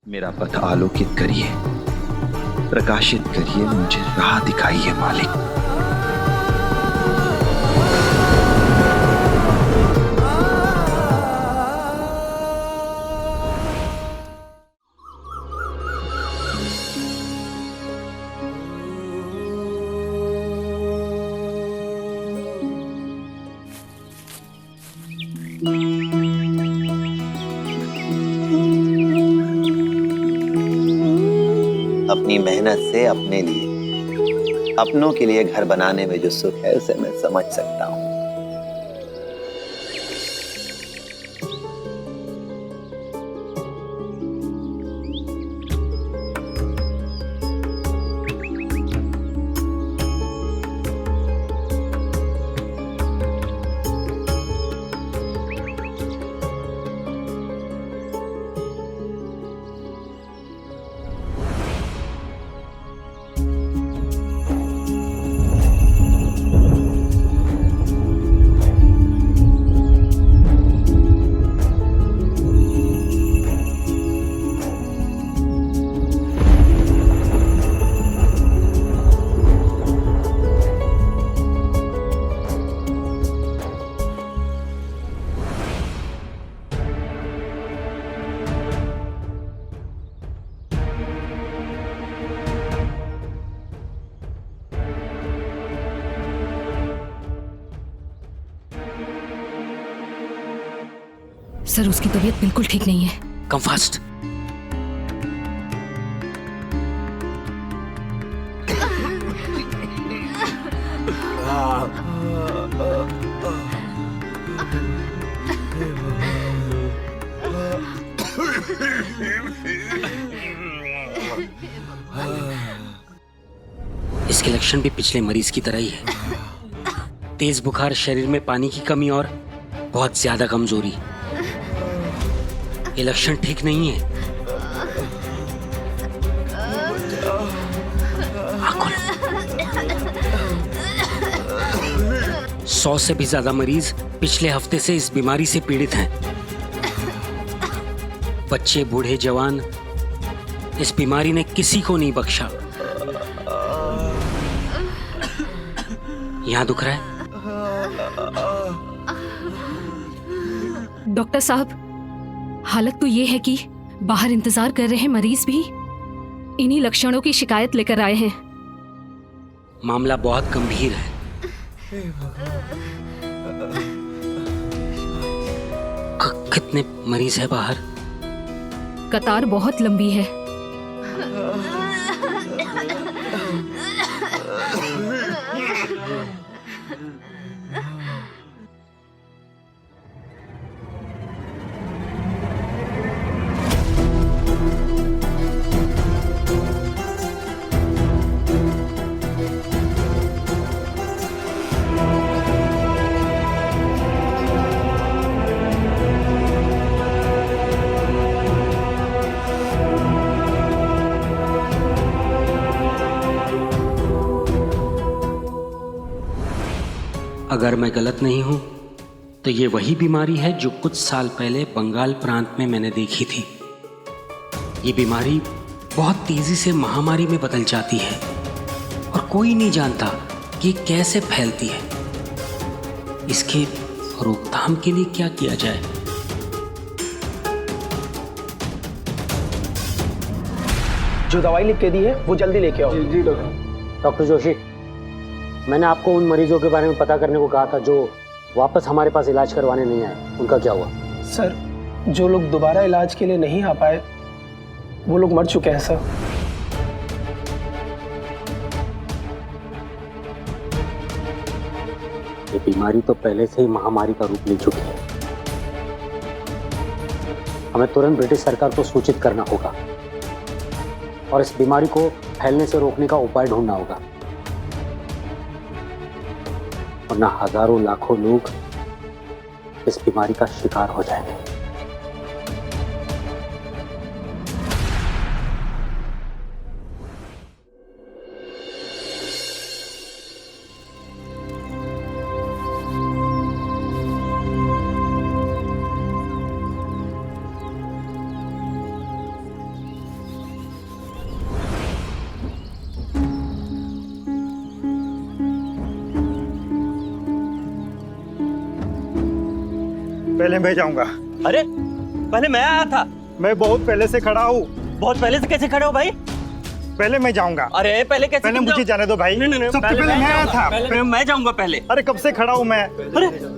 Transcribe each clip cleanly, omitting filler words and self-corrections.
मेरा पथ आलोकित करिए, प्रकाशित करिए, मुझे राह दिखाइए मालिक। अपनी मेहनत से अपने लिए, अपनों के लिए घर बनाने में जो सुख है उसे मैं समझ सकता हूँ। सर, उसकी तबीयत बिल्कुल ठीक नहीं है। Come fast. इसके लक्षण भी पिछले मरीज की तरह ही है। तेज बुखार, शरीर में पानी की कमी और बहुत ज्यादा कमजोरी। ये लक्षण ठीक नहीं है। आँख खोलो। 100 से भी ज्यादा मरीज पिछले हफ्ते से इस बीमारी से पीड़ित हैं। बच्चे, बूढ़े, जवान, इस बीमारी ने किसी को नहीं बख्शा। यहां दुख रहा है? डॉक्टर साहब, हालत तो ये है कि बाहर इंतजार कर रहे मरीज भी इन्हीं लक्षणों की शिकायत लेकर आए हैं। मामला बहुत गंभीर है। कितने मरीज है बाहर? कतार बहुत लंबी है। अगर मैं गलत नहीं हूं तो ये वही बीमारी है जो कुछ साल पहले बंगाल प्रांत में मैंने देखी थी। ये बीमारी बहुत तेजी से महामारी में बदल जाती है और कोई नहीं जानता कि कैसे फैलती है। इसके रोकथाम के लिए क्या किया जाए? जो दवाई लिख के दी है वो जल्दी लेके आओ। जी डॉक्टर। डॉक्टर जोशी, मैंने आपको उन मरीजों के बारे में पता करने को कहा था जो वापस हमारे पास इलाज करवाने नहीं आए। उनका क्या हुआ? सर, जो लोग दोबारा इलाज के लिए नहीं आ पाए वो लोग मर चुके हैं सर। ये बीमारी तो पहले से ही महामारी का रूप ले चुकी है। हमें तुरंत ब्रिटिश सरकार को सूचित करना होगा और इस बीमारी को फैलने से रोकने का उपाय ढूंढना होगा, वरना हजारों लाखों लोग इस बीमारी का शिकार हो जाएंगे। पहले मैं जाऊंगा। अरे पहले मैं आया था। मैं बहुत पहले से खड़ा हूँ। बहुत पहले से कैसे खड़े हो भाई? पहले मैं जाऊंगा। अरे पहले कैसे? पहले मुझे जाने दो भाई। नहीं, सबसे पहले मैं आया था। पहले मैं जाऊंगा पहले। अरे कब से खड़ा हूँ मैं। अरे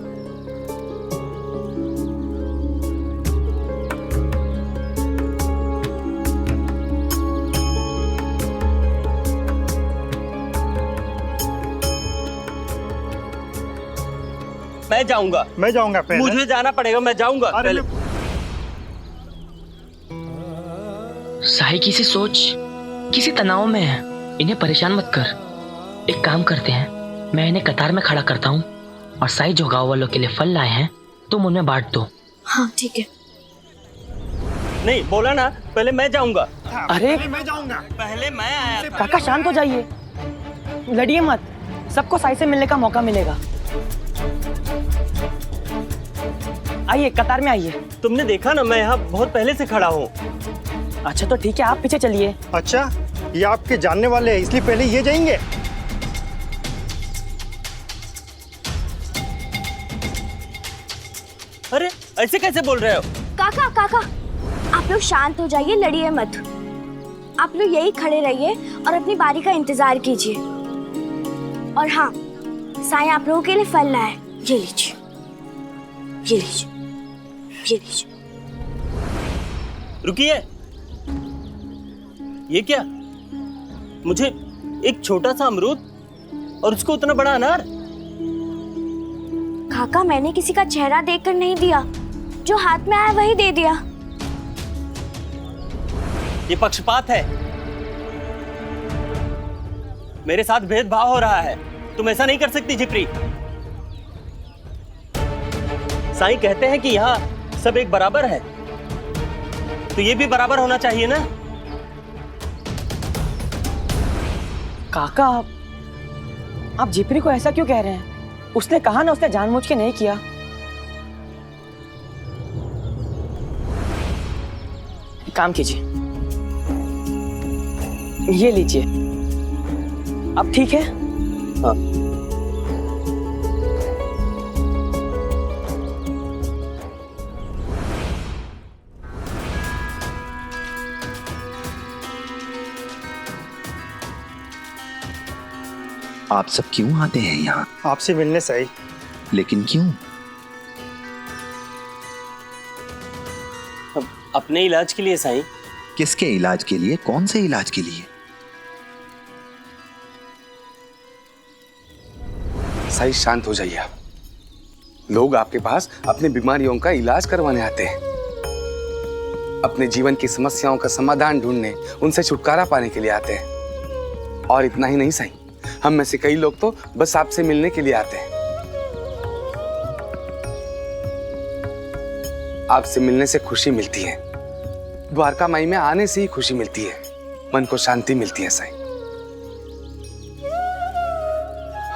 मैं जाऊंगा। मैं जाऊंगा पहले। मुझे जाना पड़ेगा, मैं जाऊंगा अरे पहले। साई किसी सोच, किसी तनाव में है, इन्हें परेशान मत कर। एक काम करते हैं, मैं इन्हें कतार में खड़ा करता हूँ और साई जो गाँव वालों के लिए फल लाए हैं तुम उनमें बांट दो। हाँ ठीक है। नहीं बोला ना, पहले मैं जाऊंगा। अरे मैं जाऊंगा। पहले मैं आया था। काका शांत हो जाइए, लड़िए मत, सबको साई से मिलने का मौका मिलेगा। आइए कतार में आइए। तुमने देखा ना, मैं यहाँ बहुत पहले से खड़ा हूँ। अच्छा तो ठीक है, आप पीछे चलिए। अच्छा ये आपके जानने वाले हैं इसलिए पहले ये जाएंगे। अरे ऐसे कैसे बोल रहे हो? काका काका, आप लोग शांत हो जाइए, लड़िए मत। आप लोग यही खड़े रहिए और अपनी बारी का इंतजार कीजिए। और हाँ, साईं आप लोगों के लिए फल लाए, ये लीजिए, ये लीजिए, ये लीजिए। रुकिए, ये क्या? मुझे एक छोटा सा अमरूद और उसको उतना बड़ा अनार? काका मैंने किसी का चेहरा देखकर नहीं दिया, जो हाथ में आया वही दे दिया। ये पक्षपात है, मेरे साथ भेदभाव हो रहा है। तुम ऐसा नहीं कर सकती जिप्री। साईं कहते हैं कि यहाँ सब एक बराबर है, तो ये भी बराबर होना चाहिए ना। काका आप जिपरी को ऐसा क्यों कह रहे हैं? उसने कहा ना, उसने जानबूझ के नहीं किया। एक काम कीजिए, ये लीजिए। अब ठीक है? हाँ। आप सब क्यों आते हैं यहाँ? आपसे मिलने सही। लेकिन क्यों? अपने इलाज के लिए साईं। किसके इलाज के लिए? कौन से इलाज के लिए? साईं शांत हो जाइए आप। लोग आपके पास अपनी बीमारियों का इलाज करवाने आते हैं, अपने जीवन की समस्याओं का समाधान ढूंढने, उनसे छुटकारा पाने के लिए आते हैं। और इतना ही नहीं साईं, हम में से कई लोग तो बस आपसे मिलने के लिए आते हैं। आपसे मिलने से खुशी मिलती है, द्वारका माई में आने से ही खुशी मिलती है, मन को शांति मिलती है साईं।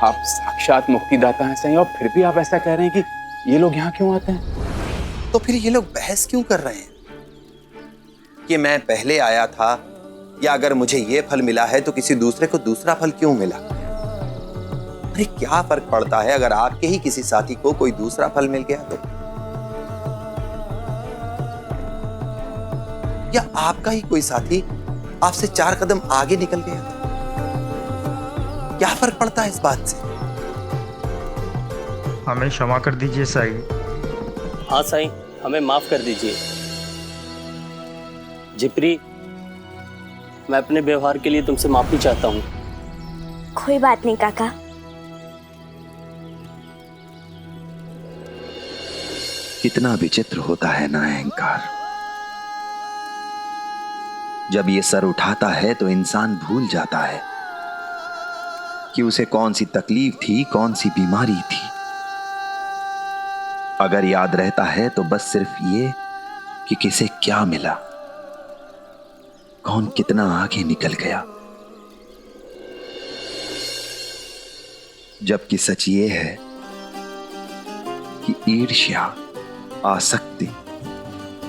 आप साक्षात मुक्तिदाता हैं साईं, और फिर भी आप ऐसा कह रहे हैं कि ये लोग यहाँ क्यों आते हैं? तो फिर ये लोग बहस क्यों कर रहे हैं कि मैं पहले आया था, या अगर मुझे ये फल मिला है तो किसी दूसरे को दूसरा फल क्यों मिला? अरे क्या फर्क पड़ता है अगर आपके ही किसी साथी को कोई दूसरा फल मिल गया तो? या आपका ही कोई साथी आपसे 4 कदम आगे निकल गया तो? क्या फर्क पड़ता है इस बात से? हमें क्षमा कर दीजिए साईं। हाँ साईं, हमें माफ कर दीजिए। जिप्री, मैं अपने व्यवहार के लिए तुमसे माफी चाहता हूँ। कोई बात नहीं काका। कितना विचित्र होता है ना अहंकार। जब ये सर उठाता है तो इंसान भूल जाता है कि उसे कौन सी तकलीफ थी, कौन सी बीमारी थी। अगर याद रहता है तो बस सिर्फ ये कि किसे क्या मिला, कौन कितना आगे निकल गया। जबकि सच ये है कि ईर्ष्या, आसक्ति,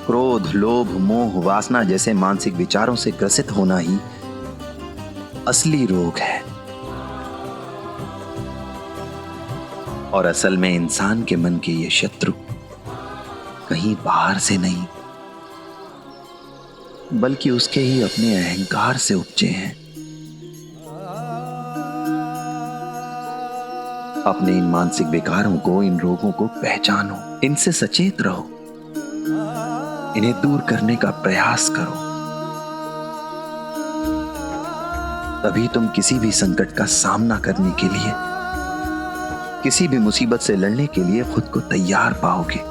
क्रोध, लोभ, मोह, वासना जैसे मानसिक विचारों से ग्रसित होना ही असली रोग है। और असल में इंसान के मन के ये शत्रु कहीं बाहर से नहीं, बल्कि उसके ही अपने अहंकार से उपजे हैं। अपने इन मानसिक विकारों को, इन रोगों को पहचानो, इनसे सचेत रहो, इन्हें दूर करने का प्रयास करो। तभी तुम किसी भी संकट का सामना करने के लिए, किसी भी मुसीबत से लड़ने के लिए खुद को तैयार पाओगे।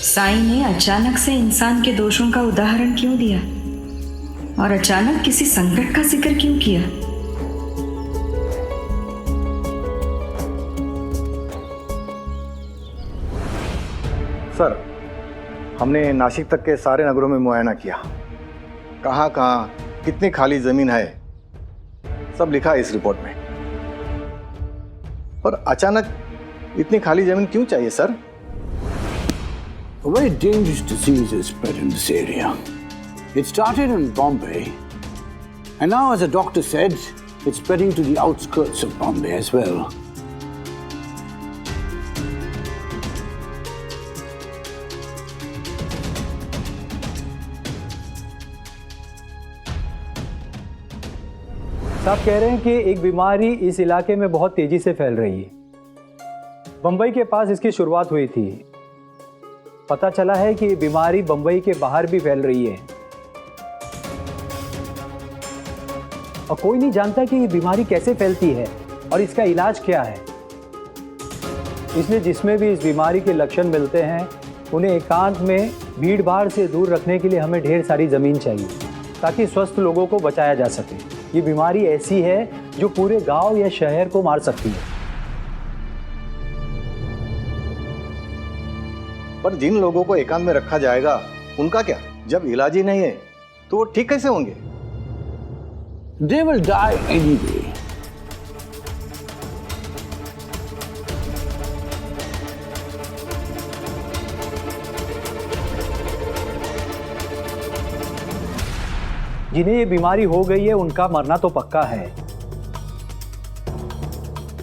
साईं ने अचानक से इंसान के दोषों का उदाहरण क्यों दिया और अचानक किसी संकट का जिक्र क्यों किया? सर, हमने नासिक तक के सारे नगरों में मुआयना किया। कहाँ कहाँ कितनी खाली जमीन है सब लिखा है इस रिपोर्ट में। और अचानक इतनी खाली जमीन क्यों चाहिए sir? A very dangerous disease is spread in this area. It started in Bombay, and now, as the doctor said, it's spreading to the outskirts of Bombay as well. साहब कह रहे हैं कि एक बीमारी इस इलाके में बहुत तेजी से फैल रही है। बंबई के पास इसकी शुरुआत हुई थी। पता चला है कि ये बीमारी बंबई के बाहर भी फैल रही है और कोई नहीं जानता कि ये बीमारी कैसे फैलती है और इसका इलाज क्या है। इसलिए जिसमें भी इस बीमारी के लक्षण मिलते हैं उन्हें एकांत में भीड़ भाड़ से दूर रखने के लिए हमें ढेर सारी ज़मीन चाहिए ताकि स्वस्थ लोगों को बचाया जा सके। ये बीमारी ऐसी है जो पूरे गांव या शहर को मार सकती है। पर जिन लोगों को एकांत में रखा जाएगा उनका क्या? जब इलाज ही नहीं है तो वो ठीक कैसे होंगे? They will die anyway. जिन्हें ये बीमारी हो गई है उनका मरना तो पक्का है।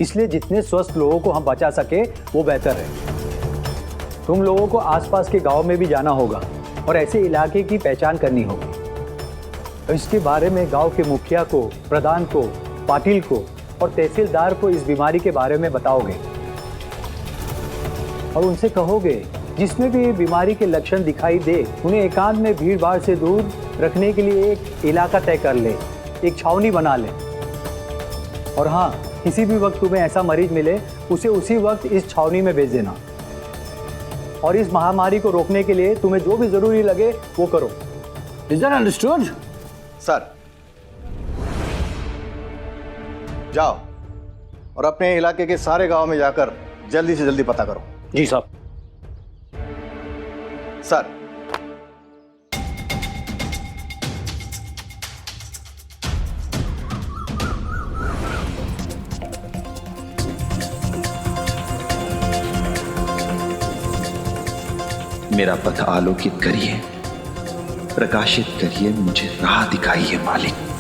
इसलिए जितने स्वस्थ लोगों को हम बचा सके वो बेहतर है। तुम लोगों को आसपास के गांव में भी जाना होगा और ऐसे इलाके की पहचान करनी होगी। इसके बारे में गांव के मुखिया को, प्रधान को, पाटिल को और तहसीलदार को इस बीमारी के बारे में बताओगे और उनसे कहोगे जिसमें भी ये बीमारी के लक्षण दिखाई दे उन्हें एकांत में भीड़ भाड़ से दूर रखने के लिए एक इलाका तय कर ले, एक छावनी बना ले। और हाँ, किसी भी वक्त तुम्हें ऐसा मरीज मिले उसे उसी वक्त इस छावनी में भेज देना और इस महामारी को रोकने के लिए तुम्हें जो भी जरूरी लगे वो करो। Is that understood? सर, जाओ और अपने इलाके के सारे गांव में जाकर जल्दी से जल्दी पता करो। जी साहब। सर, मेरा पथ आलोकित करिए, प्रकाशित करिए, मुझे राह दिखाइए मालिक।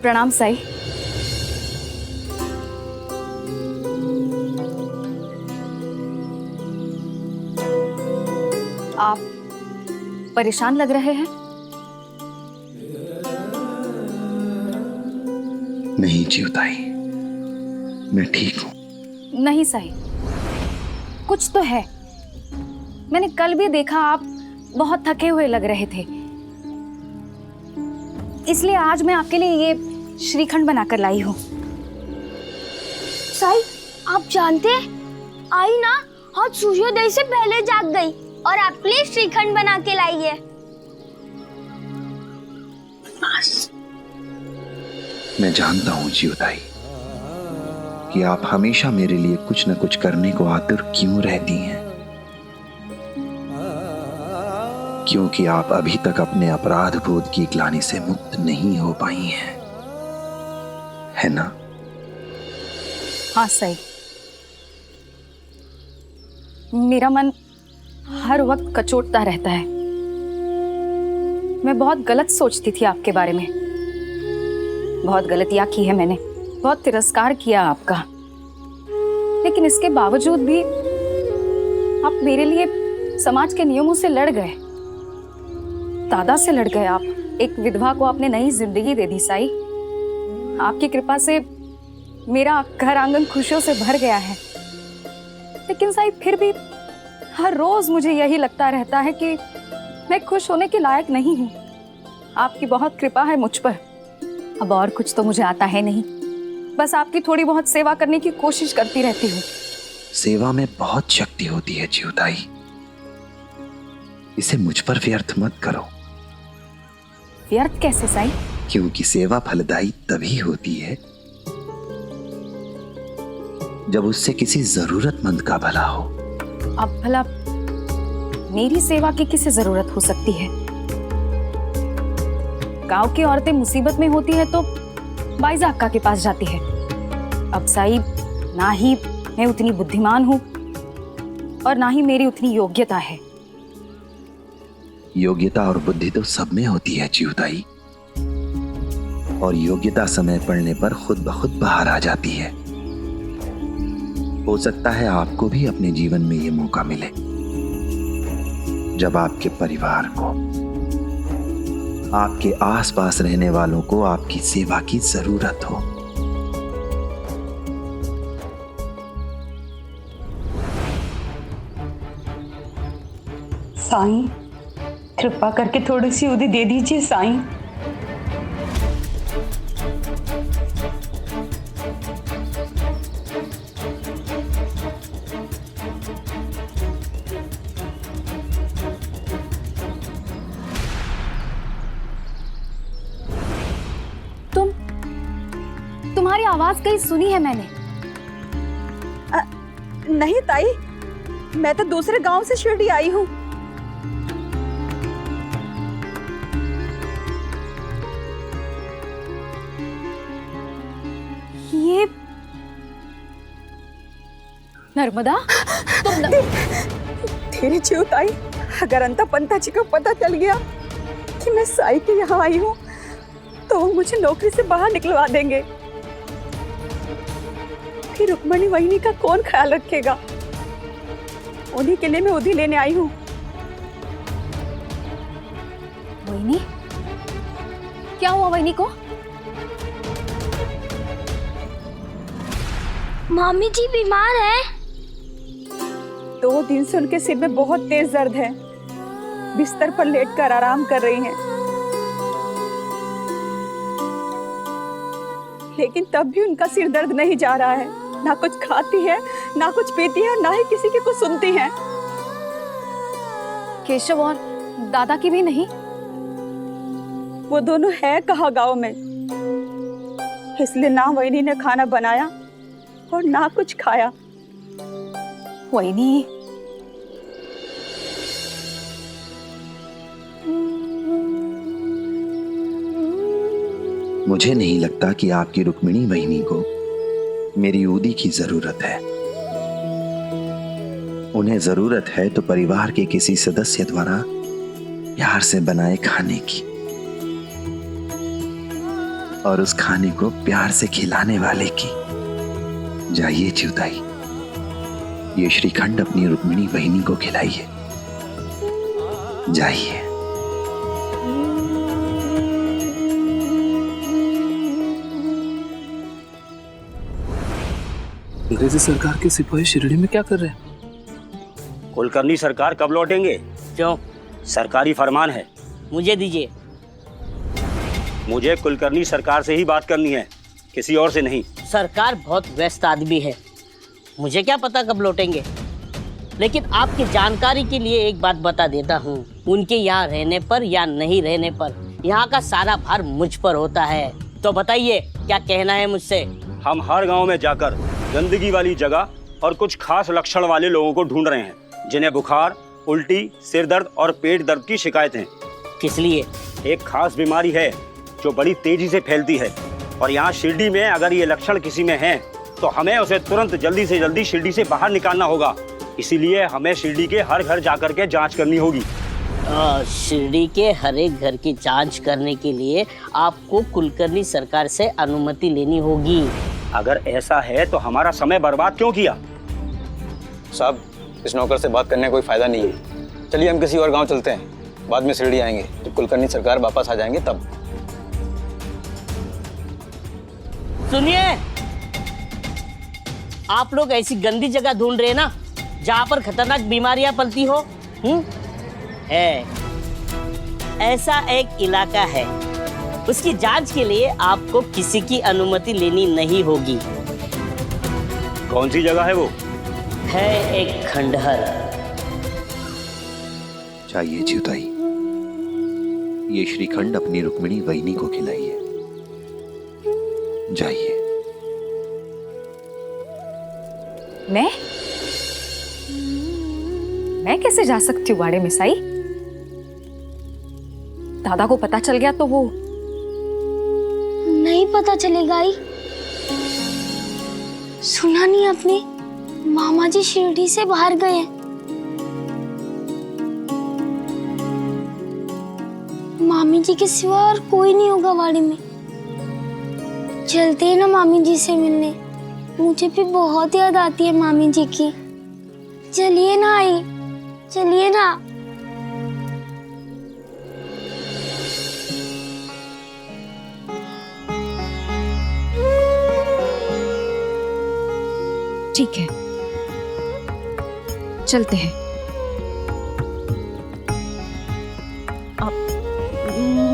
प्रणाम साई। आप परेशान लग रहे हैं। नहीं जीवताई, मैं ठीक हूं। नहीं साई, कुछ तो है। मैंने कल भी देखा आप बहुत थके हुए लग रहे थे, इसलिए आज मैं आपके लिए ये श्रीखंड बनाकर लाई हूँ। साई, आप जानते हैं आई ना आज सूर्योदय से पहले जाग गई और आपके लिए श्रीखंड बना के लाई है। मैं जानता हूं जीवताई कि आप हमेशा मेरे लिए कुछ न कुछ करने को आतुर क्यों रहती हैं, क्योंकि आप अभी तक अपने अपराध बोध की ग्लानि से मुक्त नहीं हो पाई हैं, है ना? हाँ सही, मेरा मन हर वक्त कचोटता रहता है। मैं बहुत गलत सोचती थी आपके बारे में, बहुत गलतियां की है मैंने, बहुत तिरस्कार किया आपका, लेकिन इसके बावजूद भी आप मेरे लिए समाज के नियमों से लड़ गए, दादा से लड़ गए। आप एक विधवा को आपने नई जिंदगी दे दी साई। आपकी कृपा से मेरा घर आंगन खुशियों से भर गया है, लेकिन साई फिर भी हर रोज मुझे यही लगता रहता है कि मैं खुश होने के लायक नहीं हूँ। आपकी बहुत कृपा है मुझ पर, अब और कुछ तो मुझे आता है नहीं, बस आपकी थोड़ी बहुत सेवा करने की कोशिश करती रहती हूँ। सेवा में बहुत शक्ति होती है जीवताई, इसे मुझ पर व्यर्थ मत करो। व्यर्थ कैसे साई? क्योंकि सेवा फलदायी तभी होती है जब उससे किसी जरूरतमंद का भला हो। अब भला मेरी सेवा की किसे जरूरत हो सकती है? गांव की औरतें मुसीबत में होती है तो बाई जाक्का के पास जाती है। अब साई, ना ही मैं उतनी बुद्धिमान हूं और ना ही मेरी उतनी योग्यता है। योग्यता और बुद्धि तो सब में होती है जीवताई, और योग्यता समय पड़ने पर खुद ब खुद बाहर आ जाती है। हो सकता है आपको भी अपने जीवन में ये मौका मिले जब आपके परिवार को, आपके आसपास रहने वालों को आपकी सेवा की जरूरत हो। साईं, कृपा करके थोड़ी सी उदी दे दीजिए साईं। तुम्हारी आवाज कहीं सुनी है मैंने? नहीं ताई, मैं तो दूसरे गांव से शिरडी आई हूँ। ये नर्मदा, तुम तेरी जीव ताई, अगर अंता पंता जी को पता चल गया कि मैं साई के यहाँ आई हूँ तो वो मुझे नौकरी से बाहर निकलवा देंगे। फिर रुक्मणी वहिनी का कौन ख्याल रखेगा? उन्हीं के लिए मैं उदी लेने आई हूँ। वहिनी? क्या हुआ वहिनी को? मामी जी बीमार है। 2 दिन से उनके सिर में बहुत तेज दर्द है, बिस्तर पर लेटकर आराम कर रही हैं। लेकिन तब भी उनका सिर दर्द नहीं जा रहा है। ना कुछ खाती है, ना कुछ पीती है, ना ही किसी की कुछ सुनती है। केशव और दादा की भी नहीं? वो दोनों है कहाँ गांव में, इसलिए ना वहिनी ने खाना बनाया और ना कुछ खाया। वहिनी, मुझे नहीं लगता कि आपकी रुक्मिणी वहिनी को मेरी ऊदी की जरूरत है। उन्हें जरूरत है तो परिवार के किसी सदस्य द्वारा प्यार से बनाए खाने की, और उस खाने को प्यार से खिलाने वाले की। जाइए जीवताई, ये श्रीखंड अपनी रुक्मिणी वहिनी को खिलाइए। जाइए। अंग्रेजी सरकार के सिपाही शिरडी में क्या कर रहे हैं? कुलकर्णी सरकार कब लौटेंगे? क्यों? सरकारी फरमान है। मुझे दीजिए। मुझे कुलकर्णी सरकार से ही बात करनी है, किसी और से नहीं। सरकार बहुत व्यस्त आदमी है, मुझे क्या पता कब लौटेंगे। लेकिन आपकी जानकारी के लिए एक बात बता देता हूँ, उनके यहाँ रहने पर या नहीं रहने पर यहाँ का सारा भार मुझ पर होता है। तो बताइए क्या कहना है मुझसे? हम हर गांव में जाकर गंदगी वाली जगह और कुछ खास लक्षण वाले लोगों को ढूंढ रहे हैं जिन्हें बुखार, उल्टी, सिर दर्द और पेट दर्द की शिकायतें। किस लिए? एक खास बीमारी है जो बड़ी तेजी से फैलती है और यहाँ शिरडी में अगर ये लक्षण किसी में हैं तो हमें उसे तुरंत जल्दी से जल्दी शिरडी से बाहर निकालना होगा। इसीलिए हमें शिरडी के हर घर जाकर के जांच करनी होगी। शिरडी के हर एक घर की जांच करने के लिए आपको कुलकर्णी सरकार से अनुमति लेनी होगी। अगर ऐसा है तो हमारा समय बर्बाद क्यों किया? साहब, इस नौकर से बात करने का कोई फायदा नहीं है। चलिए हम किसी और गांव चलते हैं, बाद में शिरडी आएंगे जब कुलकर्णी सरकार वापस आ जाएंगे तब। सुनिए, आप लोग ऐसी गंदी जगह ढूंढ रहे हैं ना जहां पर खतरनाक बीमारियां पलती हो। है ऐसा एक इलाका है, उसकी जांच के लिए आपको किसी की अनुमति लेनी नहीं होगी। कौन सी जगह है वो? है एक खंडहर। चाहिए चिउताई, ये श्रीखंड अपनी रुक्मिणी वहिनी को खिलाइए। जाइए। मैं कैसे जा सकती हूँ बाड़े में साई? दादा को पता चल गया तो वो नहीं पता चलेगा ही। सुना नहीं आपने, मामा जी शिरडी से बाहर गए हैं। मामी जी के सिवा और कोई नहीं होगा वाड़ी में। चलते हैं ना मामी जी से मिलने, मुझे भी बहुत याद आती है मामी जी की। चलिए ना आई, चलिए ना। ठीक है, चलते हैं।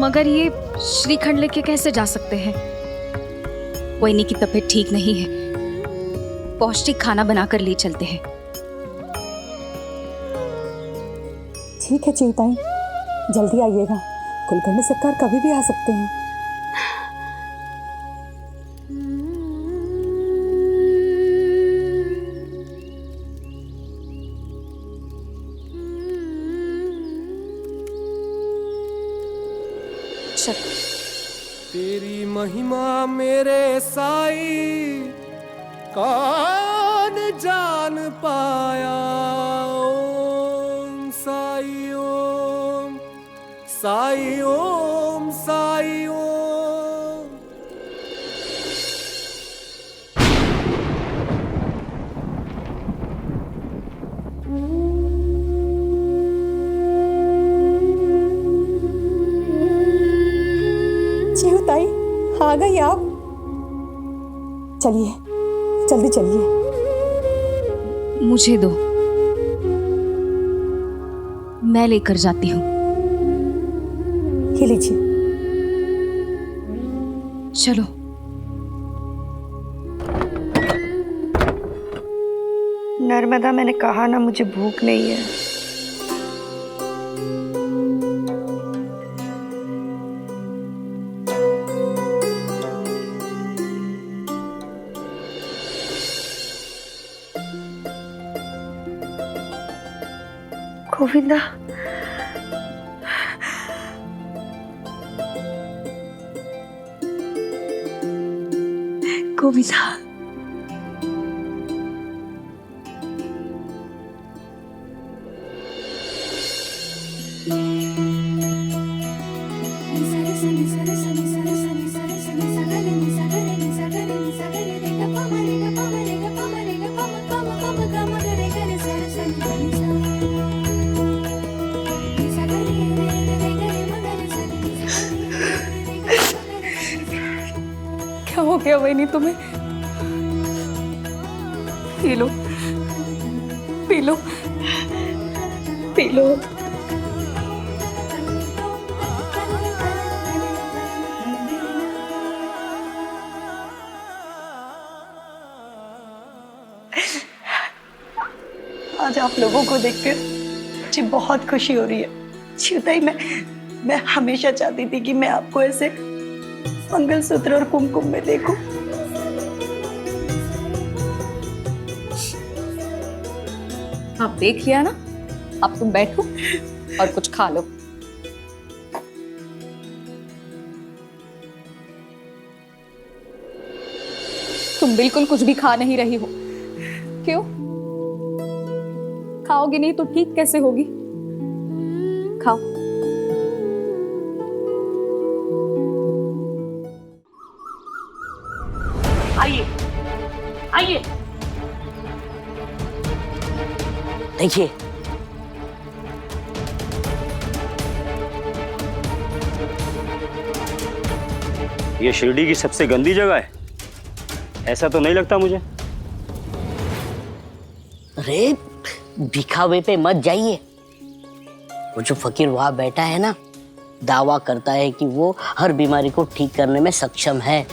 मगर ये श्रीखंड लेके कैसे जा सकते हैं? कोयनी की तबीयत ठीक नहीं है, पौष्टिक खाना बनाकर ले चलते हैं। ठीक है चिंताई, जल्दी आइएगा, कुलकर्णी सरकार कभी भी आ सकते हैं। तेरी महिमा मेरे साई कौन जान पाया। ओम साई ओम, साई ओम, साई ओम। चिहुताई, आ गई आप? चलिए, जल्दी चलिए। मुझे दो, मैं लेकर जाती हूँ। ये लीजिए। चलो। नर्मदा, मैंने कहा ना मुझे भूख नहीं है। गोविंदा, गोविंदा, गया वही तुम्हें? P low, P low, P low. आज आप लोगों को देखकर मुझे बहुत खुशी हो रही है। चिवताई, मैं हमेशा चाहती थी कि मैं आपको ऐसे मंगलसूत्र और कुमकुम में देखूं। आप देख लिया ना, अब तुम बैठो और कुछ खा लो। तुम बिल्कुल कुछ भी खा नहीं रही हो। क्यों? खाओगी नहीं तो ठीक कैसे होगी? खाओ। आइए, आइए। देखिए, ये शिरडी की सबसे गंदी जगह है, ऐसा तो नहीं लगता मुझे। अरे दिखावे पे मत जाइए। वो जो फकीर वहां बैठा है ना, दावा करता है कि वो हर बीमारी को ठीक करने में सक्षम है।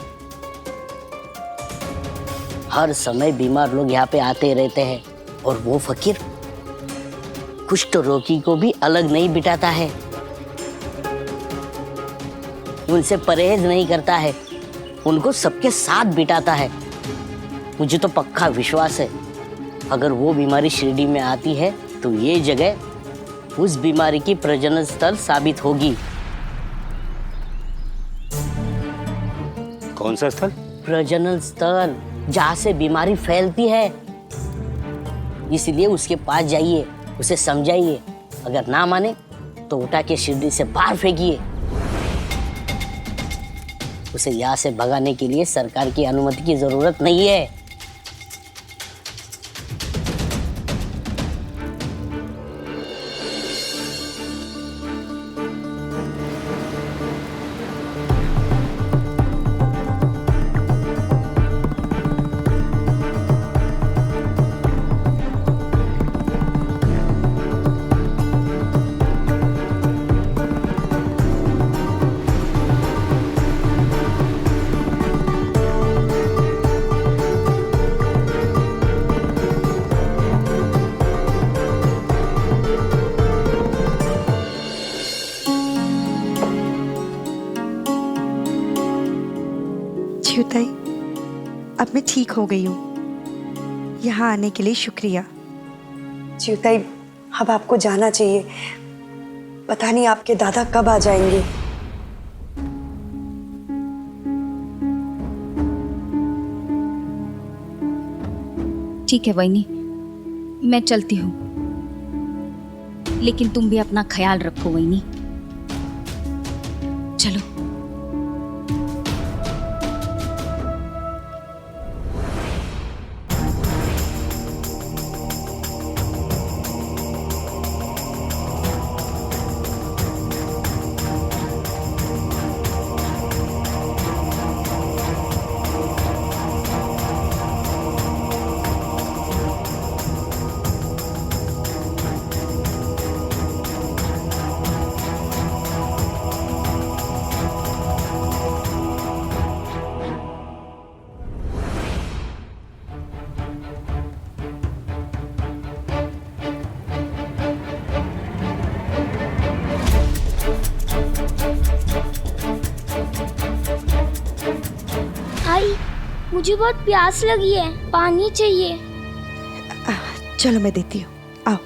हर समय बीमार लोग यहाँ पे आते रहते हैं और वो फकीर कुष्ठ रोगी को भी अलग नहीं बिठाता है, उनसे परहेज नहीं करता है, उनको सबके साथ बिठाता है। मुझे तो पक्का विश्वास है, अगर वो बीमारी शिरडी में आती है तो ये जगह उस बीमारी की प्रजनन स्थल साबित होगी। कौन सा स्थल? प्रजनन स्थल, जहाँ से बीमारी फैलती है। इसलिए उसके पास जाइए, उसे समझाइए, अगर ना माने तो उठा के शिरडी से बाहर फेंकिए। उसे यहाँ से भगाने के लिए सरकार की अनुमति की जरूरत नहीं है। चिवताई, अब मैं ठीक हो गई हूँ। यहाँ आने के लिए शुक्रिया। चिवताई, अब आपको जाना चाहिए। पता नहीं आपके दादा कब आ जाएंगे। ठीक है वैनी, मैं चलती हूँ, लेकिन तुम भी अपना ख्याल रखो वैनी। चलो। मुझे बहुत प्यास लगी है, पानी चाहिए। चलो मैं देती हूँ, आओ।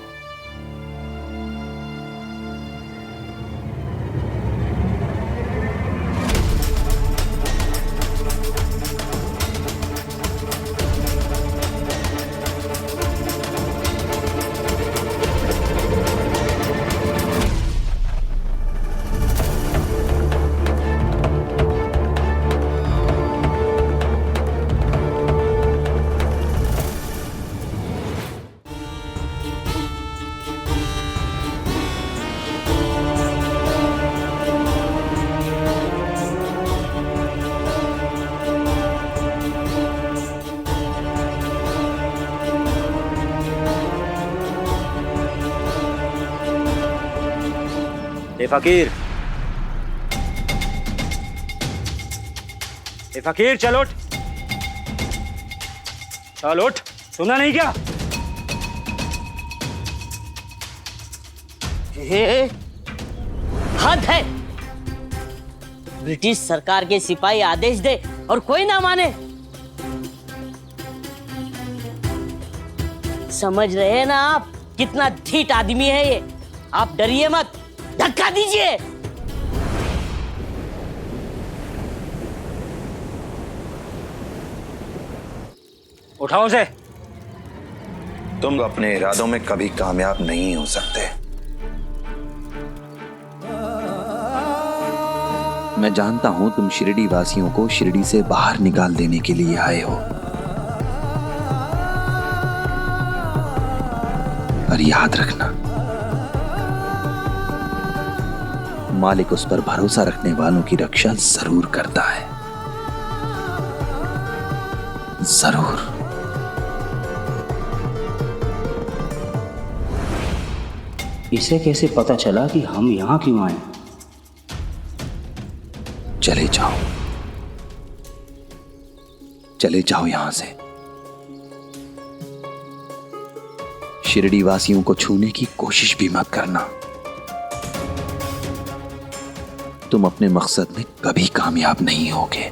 फकीर, ए फकीर, चल उठ, चल उठ, सुना नहीं क्या? ये हद है। ब्रिटिश सरकार के सिपाही आदेश दे और कोई ना माने। समझ रहे हैं ना आप कितना ढीठ आदमी है ये? आप डरिए मत, धक्का दीजिए। उठाओ उसे। तुम अपने इरादों में कभी कामयाब नहीं हो सकते। मैं जानता हूं तुम शिरडी वासियों को शिरडी से बाहर निकाल देने के लिए आए हो, पर याद रखना, मालिक उस पर भरोसा रखने वालों की रक्षा जरूर करता है, जरूर। इसे कैसे पता चला कि हम यहां क्यों आए? चले जाओ, चले जाओ यहां से। शिरडी वासियों को छूने की कोशिश भी मत करना। तुम अपने मकसद में कभी कामयाब नहीं होगे।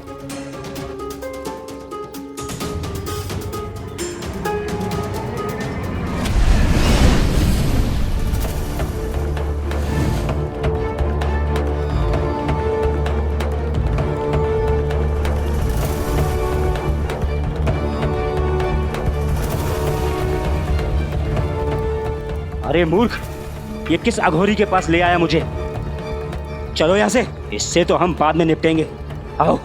अरे मूर्ख, ये किस अघोरी के पास ले आया मुझे? चलो यहां से, इससे तो हम बाद में निपटेंगे। आओ।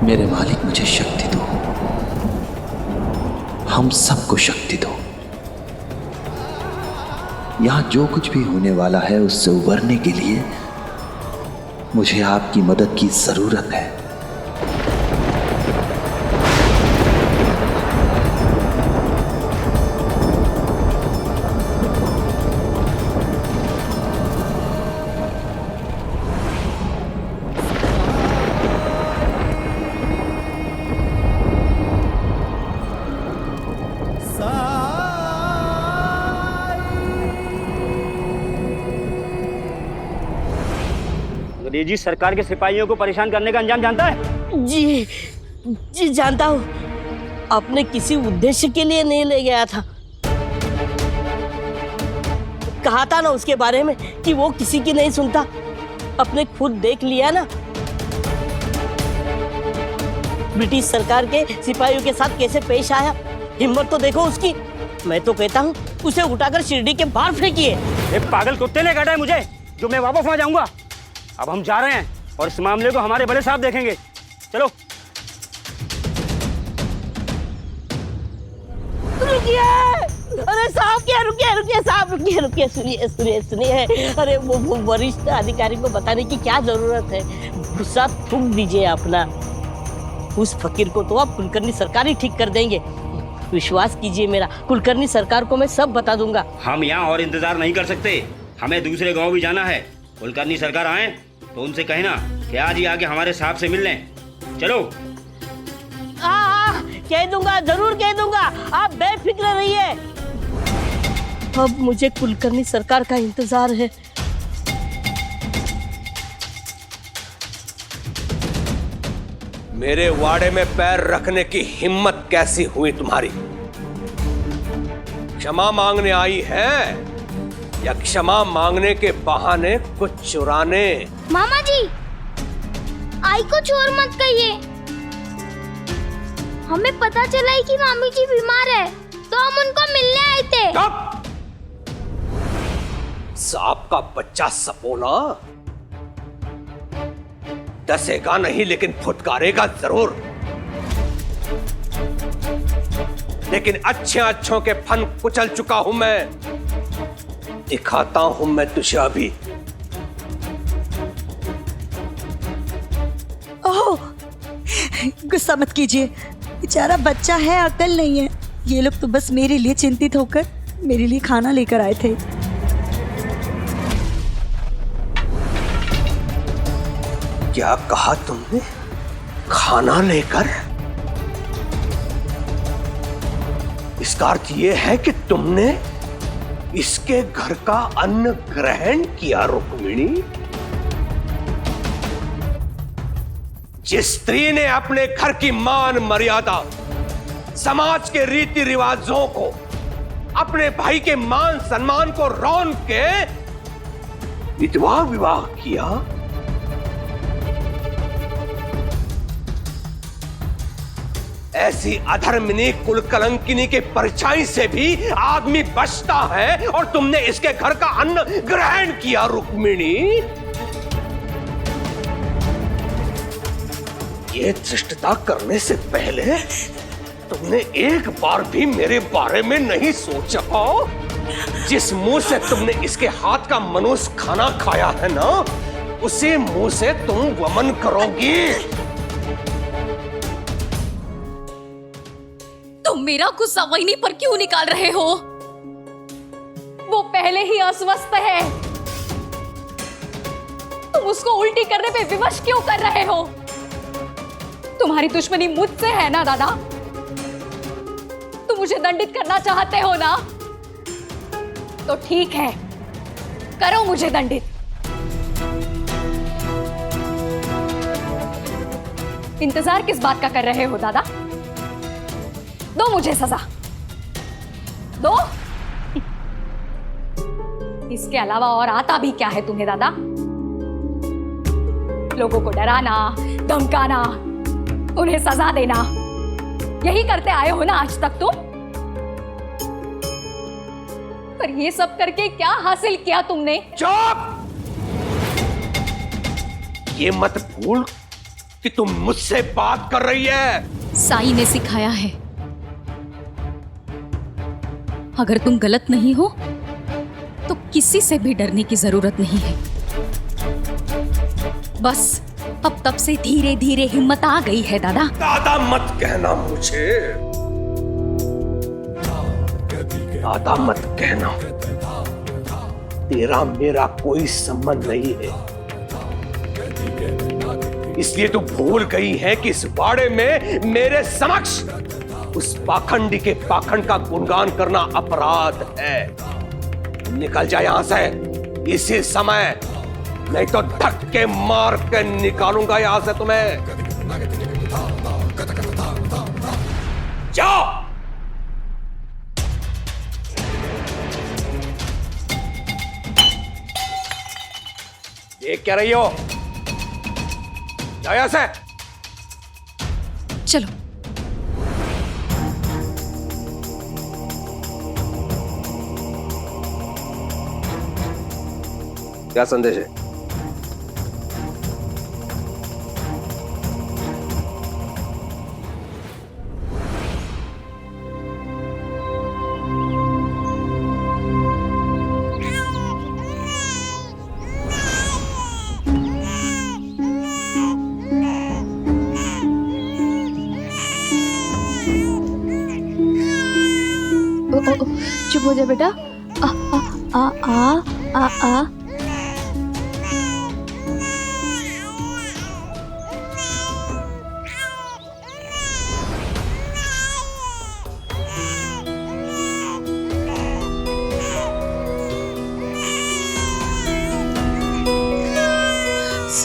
मेरे मालिक, मुझे शक्ति दो, हम सबको शक्ति दो। यहां जो कुछ भी होने वाला है उससे उबरने के लिए मुझे आपकी मदद की जरूरत है। अंग्रेजी सरकार के सिपाहियों को परेशान करने का अंजाम जानता है? जी जी जानता हूँ। आपने किसी उद्देश्य के लिए नहीं ले गया था। कहा था ना उसके बारे में कि वो किसी की नहीं सुनता। अपने खुद देख लिया ना ब्रिटिश सरकार के सिपाहियों के साथ कैसे पेश आया। हिम्मत तो देखो उसकी। मैं तो कहता हूँ उसे उठाकर शिरडी के बाहर फेंकिए। पागल कुत्ते ने काटा है मुझे जो मैं वापस वहां जाऊंगा। अब हम जा रहे हैं और इस मामले को हमारे बड़े साहब देखेंगे। चलो। रुकिए, अरे साहब क्या, रुकिए रुकिए साहब, रुकिए रुकिए, सुनिए सुनिए सुनिए। अरे वो वरिष्ठ अधिकारी को बताने की क्या जरूरत है? गुस्सा थूक दीजिए अपना। उस फकीर को तो आप कुलकर्णी सरकार ही ठीक कर देंगे। विश्वास कीजिए मेरा, कुलकर्णी सरकार को मैं सब बता दूंगा। हम यहाँ और इंतजार नहीं कर सकते, हमें दूसरे गांव भी जाना है। कुलकर्णी सरकार आए तो उनसे कहना कि आज ही आके हमारे साहब से मिल लें। चलो। कह दूंगा, जरूर कह दूंगा, आप बेफिक्र रहिए। अब मुझे कुलकर्णी सरकार का इंतजार है। मेरे वाड़े में पैर रखने की हिम्मत कैसी हुई तुम्हारी? क्षमा मांगने आई है या क्षमा मांगने के बहाने कुछ चुराने? मामा जी, आई को चोर मत कहिए। हमें पता चला है कि मामी जी बीमार है, तो हम उनको मिलने आए थे। सांप का बच्चा सपोला डसेगा नहीं, लेकिन फुटकारेगा जरूर। लेकिन अच्छों के फन कुचल चुका हूं मैं। दिखाता हूं मैं तुझे अभी। ओह, गुस्सा मत कीजिए, बेचारा बच्चा है, अकल नहीं है। ये लोग तो बस मेरे लिए चिंतित होकर मेरे लिए खाना लेकर आए थे। क्या कहा तुमने? खाना लेकर? इसका अर्थ यह है कि तुमने इसके घर का अन्न ग्रहण किया रुक्मिणी। जिस स्त्री ने अपने घर की मान मर्यादा, समाज के रीति रिवाजों को, अपने भाई के मान सम्मान को रौन के विधवा विवाह किया, ऐसी अधर्मिनी कुलकलंकिनी के परछाई से भी आदमी बचता है, और तुमने इसके घर का अन्न ग्रहण किया रुक्मिणी। ये धृष्टता करने से पहले तुमने एक बार भी मेरे बारे में नहीं सोचा? जिस मुंह से तुमने इसके हाथ का मनुष्य खाना खाया है ना, उसी मुंह से तुम वमन करोगी। तुम मेरा गुस्सा वहीनी पर क्यों निकाल रहे हो? वो पहले ही अस्वस्थ है। तुम उसको उल्टी करने पे विवश क्यों कर रहे हो? तुम्हारी दुश्मनी मुझसे है ना दादा? तुम मुझे दंडित करना चाहते हो ना? तो ठीक है, करो मुझे दंडित। इंतजार किस बात का कर रहे हो दादा? दो मुझे सजा, दो। इसके अलावा और आता भी क्या है तुम्हें दादा? लोगों को डराना, धमकाना, उन्हें सजा देना, यही करते आए हो ना आज तक तुम? पर ये सब करके क्या हासिल किया तुमने? चुप! ये मत भूल कि तुम मुझसे बात कर रही है। साई ने सिखाया है, अगर तुम गलत नहीं हो तो किसी से भी डरने की जरूरत नहीं है। बस अब तब से धीरे धीरे हिम्मत आ गई है दादा। दादा मत कहना मुझे, दादा मत कहना। तेरा मेरा कोई संबंध नहीं है, इसलिए तू भूल गई है कि इस बाड़े में मेरे समक्ष उस पाखंडी के पाखंड का गुणगान करना अपराध है। निकल जा यहां से इसी समय, नहीं तो धक्के मार के निकालूंगा यहां से तुम्हें। जाओ। देख क्या रही हो? जाओ यहां से। चलो। क्या संदेश है? चुप हो जा बेटा। आ आ आ आ आ आ।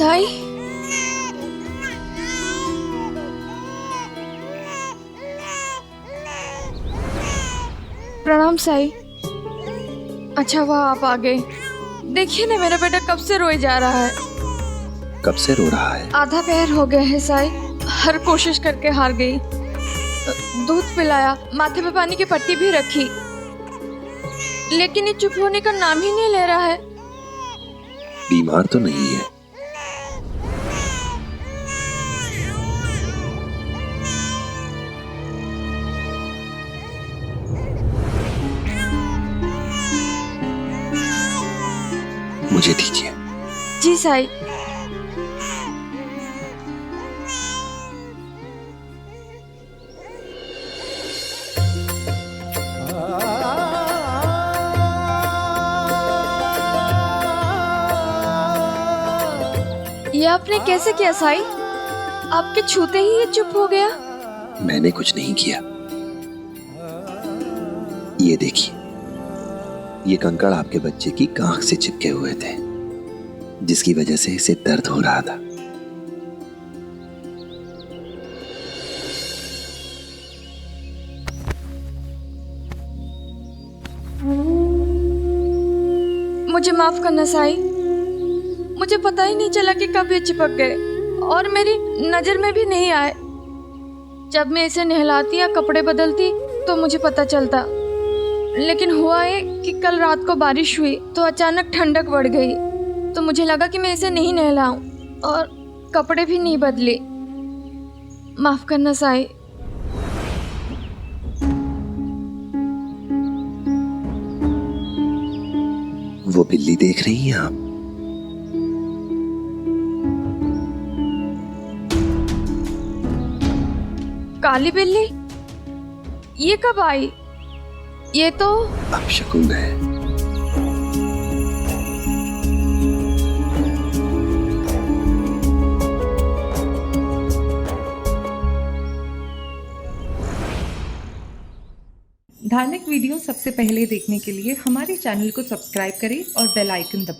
साई, प्रणाम साई। अच्छा हुआ आप आ गए। देखिए ना मेरा बेटा कब से रोए जा रहा है। कब से रो रहा है? आधा पैर हो गया है साई, हर कोशिश करके हार गई। दूध पिलाया, माथे पे पानी की पट्टी भी रखी, लेकिन ये चुप होने का नाम ही नहीं ले रहा है। बीमार तो नहीं है? मुझे दीजिए। जी साई। ये आपने कैसे किया साई? आपके छूते ही ये चुप हो गया? मैंने कुछ नहीं किया। ये देखिए, ये कंकड़ आपके बच्चे की कांख से चिपके हुए थे, जिसकी वजह से इसे दर्द हो रहा था। मुझे माफ करना साई, मुझे पता ही नहीं चला कि कब ये चिपक गए और मेरी नजर में भी नहीं आए। जब मैं इसे नहलाती या कपड़े बदलती तो मुझे पता चलता, लेकिन हुआ है कि कल रात को बारिश हुई तो अचानक ठंडक बढ़ गई, तो मुझे लगा कि मैं इसे नहीं नहलाऊं और कपड़े भी नहीं बदले। माफ करना साई। वो बिल्ली देख रही हैं आप? काली बिल्ली? ये कब आई? ये तो अपशकुन है। धार्मिक वीडियो सबसे पहले देखने के लिए हमारे चैनल को सब्सक्राइब करें और बेल आइकन दबाएं।